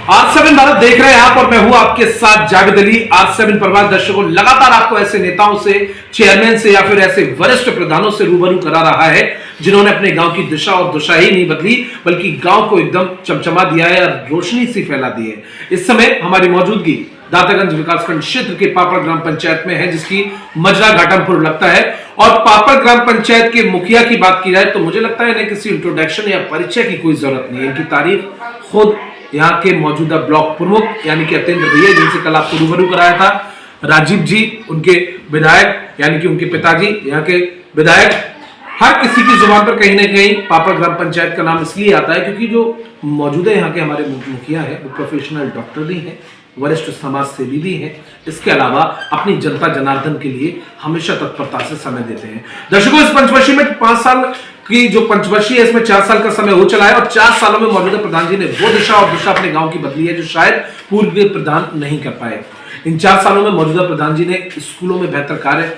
आज 7 भारत देख रहे हैं आप और मैं हूं आपके साथ जावेद अली। आज 7 परिवार दर्शकों लगातार आपको ऐसे नेताओं से, चेयरमैन से या फिर ऐसे वरिष्ठ प्रधानों से रूबरू करा रहा है जिन्होंने अपने गांव की दिशा और दशा ही नहीं बदली बल्कि गांव को एकदम चमचमा दिया है और रोशनी सी फैला दी है। इस समय हमारी मौजूदगी दातागंज विकासखंड क्षेत्र के पापड़ ग्राम पंचायत में है, जिसकी मजरा घाटमपुर लगता है। और पापड़ ग्राम पंचायत के मुखिया की बात की जाए तो मुझे लगता है इन्हें किसी इंट्रोडक्शन या परिचय की कोई जरूरत नहीं है। इनकी तारीफ खुद यहाँ के मौजूदा ब्लॉक प्रमुख यानी कि अतेंद्र भैया, जिनसे कल आपको रूबरू कराया था, राजीव जी, उनके विधायक यानी कि उनके पिताजी, यहाँ के विधायक, हर किसी की जुबान पर कहीं ना कहीं पापड़ ग्राम पंचायत का नाम इसलिए आता है क्योंकि जो मौजूदा यहाँ के हमारे मुखिया है वो प्रोफेशनल डॉक्टर भी है, वरिष्ठ समाज सेवी भी है। इसके अलावा अपनी जनता जनार्दन के लिए हमेशा तत्परता से समय देते हैं। दर्शकों, इस पंचवर्षीय में 5 साल की जो पंचवर्षीय है इसमें 4 साल का समय हो चला है और 4 सालों में मौजूदा प्रधान जी ने वो दिशा और दिशा अपने गांव की बदली है जो शायद पूर्व के प्रधान नहीं कर पाए। इन 4 सालों में मौजूदा प्रधान जी ने स्कूलों में बेहतर कार्य,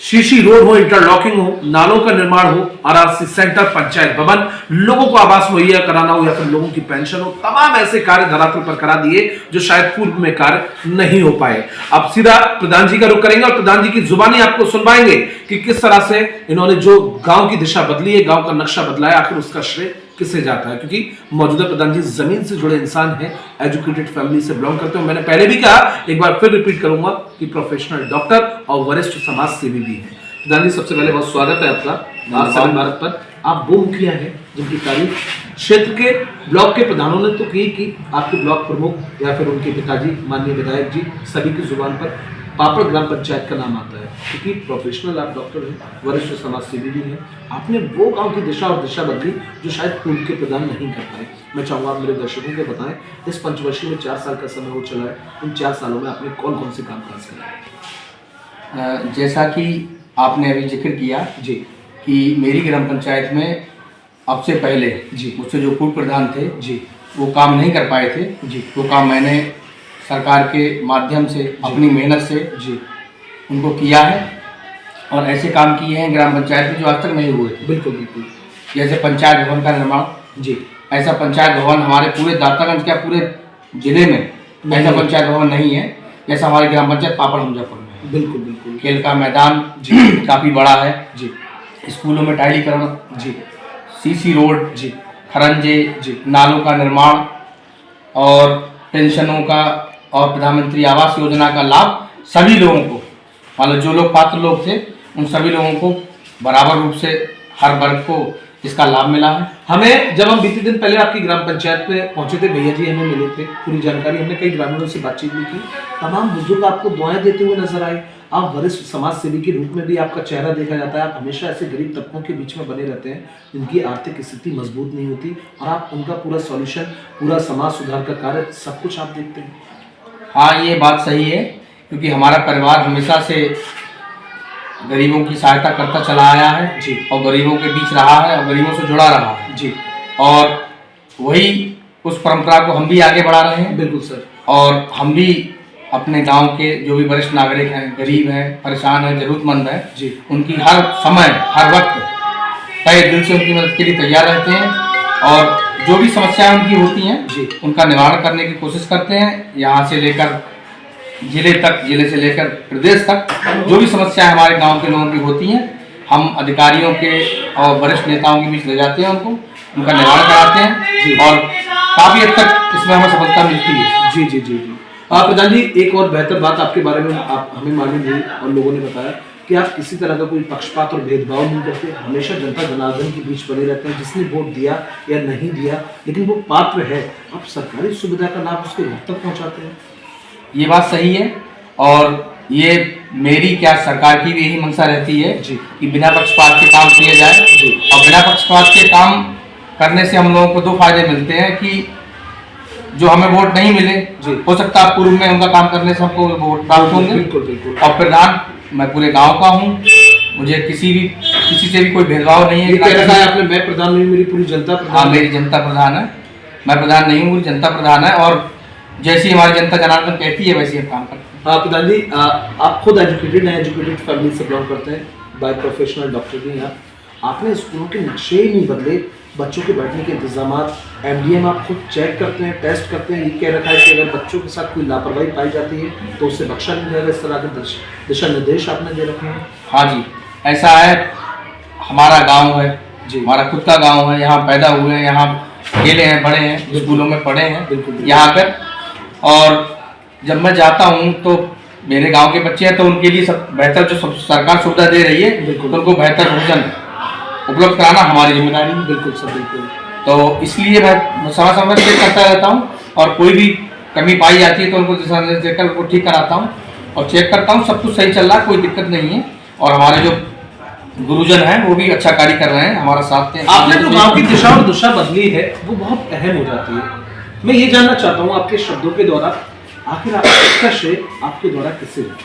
सीसी रोड हो, इंटरलॉकिंग हो, नालों का निर्माण हो, आरआरसी सेंटर, पंचायत भवन, लोगों को आवास मुहैया कराना हो या फिर लोगों की पेंशन हो, तमाम ऐसे कार्य धरातल पर करा दिए जो शायद पूर्व में कार्य नहीं हो पाए। अब सीधा प्रधान जी का रुख करेंगे और प्रधान जी की जुबानी आपको सुनवाएंगे कि किस तरह से इन्होंने जो गांव की दिशा बदली है, गांव का नक्शा बदला है, आखिर उसका श्रेय किसे जाता है। क्योंकि मौजूदा प्रधान जी जमीन से जुड़े इंसान हैं, एजुकेटेड फैमिली से बिलोंग करते हैं। मैंने पहले भी कहा, एक बार फिर रिपीट करूंगा कि प्रोफेशनल डॉक्टर और वरिष्ठ समाज सेवी भी हैं। प्रधान जी, सबसे पहले बहुत स्वागत है आपका आज 7 भारत पर। आप वो मुखिया हैं जिनकी तारीफ क्षेत्र के ब्लॉक के प्रधानों ने तो की आपके ब्लॉक प्रमुख या फिर उनके पिताजी, माननीय विधायक जी, सभी की जुबान पर पापड़ ग्राम पंचायत का नाम आता है क्योंकि प्रोफेशनल आप डॉक्टर हैं, वरिष्ठ समाज सेवी भी हैं। आपने वो गांव की दिशा और दिशा बदली जो शायद पूर्व के प्रधान नहीं कर पाए। मैं चाहूंगा आप मेरे दर्शकों को बताएं, इस पंचवर्षीय में 4 साल का समय हो चला है, इन 4 सालों में आपने कौन कौन से काम काज करे? जैसा कि आपने अभी जिक्र किया जी कि मेरी ग्राम पंचायत में अब से पहले जी मुझसे जो पूर्व प्रधान थे जी वो काम नहीं कर पाए थे जी वो काम मैंने सरकार के माध्यम से अपनी मेहनत से जी उनको किया है और ऐसे काम किए हैं ग्राम पंचायत में जो आज तक नहीं हुए थे। बिल्कुल बिल्कुल। जैसे पंचायत भवन का निर्माण, जी ऐसा पंचायत भवन हमारे पूरे दातागंज के पूरे जिले में ऐसा पंचायत भवन नहीं है जैसा हमारी ग्राम पंचायत पापड़ हमजापुर में है। बिल्कुल बिल्कुल। खेल का मैदान जी काफ़ी बड़ा है जी, स्कूलों में टाइलीकरण जी सीसी रोड जी खरंजे जी, नालों का निर्माण और पेंशनों का और प्रधानमंत्री आवास योजना का लाभ सभी लोगों को, मतलब जो लोग पात्र लोग थे उन सभी लोगों को बराबर रूप से हर वर्ग को इसका लाभ मिला है। हमें जब हम बीते दिन पहले आपकी ग्राम पंचायत में पहुंचे थे, भैया जी हमें मिले थे, पूरी जानकारी, हमने कई ग्रामीणों से बातचीत भी की, तमाम बुजुर्ग आपको दुआएं देते हुए नजर आए। आप वरिष्ठ समाज सेवी के रूप में भी आपका चेहरा देखा जाता है। आप हमेशा ऐसे गरीब तबकों के बीच में बने रहते हैं जिनकी आर्थिक स्थिति मजबूत नहीं होती और आप उनका पूरा सॉल्यूशन, पूरा समाज सुधार का कार्य, सब कुछ आप देखते हैं। हाँ, ये बात सही है क्योंकि हमारा परिवार हमेशा से गरीबों की सहायता करता चला आया है जी, और गरीबों के बीच रहा है और गरीबों से जुड़ा रहा है जी, और वही उस परंपरा को हम भी आगे बढ़ा रहे हैं। बिल्कुल सर। और हम भी अपने गांव के जो भी वरिष्ठ नागरिक हैं, गरीब हैं, परेशान हैं, जरूरतमंद हैं जी, उनकी हर समय हर वक्त तहे दिल से उनकी मदद के लिए तैयार रहते हैं और जो भी समस्याएं उनकी होती हैं जी, उनका निवारण करने की कोशिश करते हैं। यहाँ से लेकर जिले तक, जिले से लेकर प्रदेश तक जो भी समस्याएं हमारे गांव के लोगों की होती हैं हम अधिकारियों के और वरिष्ठ नेताओं के बीच ले जाते हैं, उनका निवारण कराते हैं और काफ़ी हद तक इसमें हमें सफलता मिलती है। जी जी जी जी। प्रधान जी, एक और बेहतर बात आपके बारे में आप हमें मालूम हुई और लोगों ने बताया कि आप किसी तरह का कोई पक्षपात और भेदभाव नहीं करते, हमेशा जनता जनार्दन के बीच बने रहते हैं। जिसने वोट दिया या नहीं दिया लेकिन वो पात्र है, आप सरकारी सुविधा का लाभ उसके घर तक पहुंचाते हैं। ये बात सही है और ये मेरी क्या सरकार की भी यही मंशा रहती है जी कि बिना पक्षपात के काम किए जाए जी, और बिना पक्षपात के काम करने से हम लोगों को 2 फायदे मिलते हैं कि जो हमें वोट नहीं मिले जी, हो सकता है पूर्व में उनका काम करने से हमको वोट प्राप्त होंगे। बिल्कुल बिल्कुल। और प्रधान मैं पूरे गांव का हूं, मुझे किसी से भी कोई भेदभाव नहीं है। आपने मैं प्रधान नहीं, मेरी पूरी जनता प्रधान। हाँ, मेरी जनता प्रधान है, मैं प्रधान नहीं हूँ, मेरी जनता प्रधान है और जैसी हमारी जनता जनार्दन कहती है वैसे हम काम करते हैं। प्रधान जी, आप खुद एजुकेटेड हैं, एजुकेटेड फैमिली से बिलोंग करते हैं, बाय प्रोफेशनल डॉक्टर भी हैं। आपने स्कूलों के नक्शे ही नहीं बदले, बच्चों के बैठने के इंतजाम एमडीएम आप खुद चेक करते हैं, टेस्ट करते हैं? ये कह रखा है कि अगर बच्चों के साथ कोई लापरवाही पाई जाती है तो उससे बख्शा नहीं जाएगा, इस तरह के दिशा निर्देश आपने दे रखे हैं? हाँ जी, ऐसा है। हमारा गांव है जी, हमारा खुद का गांव है, यहाँ पैदा हुए हैं, यहाँ खेले हैं, बड़े हैं, स्कूलों में पढ़े हैं बिल्कुल। यहाँ आकर। और जब मैं जाता हूँ तो मेरे गांव के बच्चे हैं तो उनके लिए सब बेहतर जो सरकार सुविधा दे रही है बिल्कुल। तो उनको बेहतर भोजन उपलब्ध कराना हमारी जिम्मेदारी है। बिल्कुल सर, बिल्कुल। तो इसलिए मैं समय समय चेक करता रहता हूँ और कोई भी कमी पाई जाती है तो उनको दिशा निर्देश देकर उनको ठीक कराता हूँ और चेक करता हूँ सब कुछ सही चल रहा है, कोई दिक्कत नहीं है। और हमारे जो गुरुजन हैं वो भी अच्छा कार्य कर रहे हैं, हमारा साथ हैं। आपने जो गांव की दिशा और दिशा बदली है वो बहुत अहम हो जाती है। मैं ये जानना चाहता हूँ आपके शब्दों के द्वारा, आखिर इसका श्रेय आपके द्वारा किसे मिला?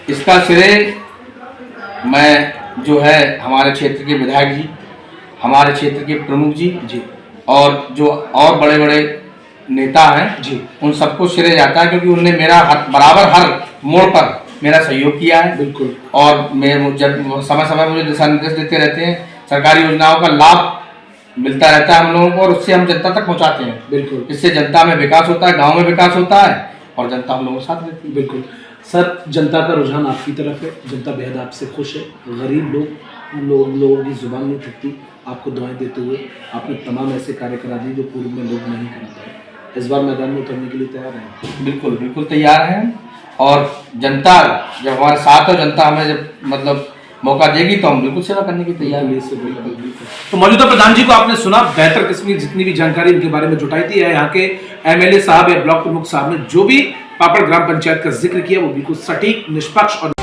इसका श्रेय मैं जो है हमारे क्षेत्र के विधायक जी, हमारे क्षेत्र के प्रमुख जी और जो और बड़े बड़े नेता हैं जी, उन सबको श्रेय जाता है, क्योंकि उनने मेरा बराबर हर मोड़ पर मेरा सहयोग किया है। बिल्कुल। और मैं समय समय मुझे दिशा निर्देश देते रहते हैं, सरकारी योजनाओं का लाभ मिलता रहता है हम लोगों को और उससे हम जनता तक पहुंचाते हैं। बिल्कुल। इससे जनता में विकास होता है, गांव में विकास होता है और जनता हम लोगों के साथ रहती है। बिल्कुल सर, जनता का रुझान आपकी तरफ है, जनता बेहद आपसे खुश है। गरीब लोगों की जुबान नहीं थकती आपको दुआएं देते हुए। आपने तमाम ऐसे कार्य करा दिए जो पूर्व में लोग नहीं करा पाए। इस बार मैदान में उतरने के लिए तैयार हैं? बिल्कुल बिल्कुल तैयार हैं। और जनता जब हमारे साथ है, जनता हमें जब मतलब मौका देगी तो हम बिल्कुल सेवा करने की तैयार हैं। तो मौजूदा प्रधान जी को आपने सुना, बेहतर किस्म की जितनी भी जानकारी इनके बारे में जुटाई थी है यहाँ के एमएलए साहब या ब्लॉक प्रमुख साहब ने जो भी पापड़ ग्राम पंचायत का जिक्र किया वो बिल्कुल सटीक, निष्पक्ष और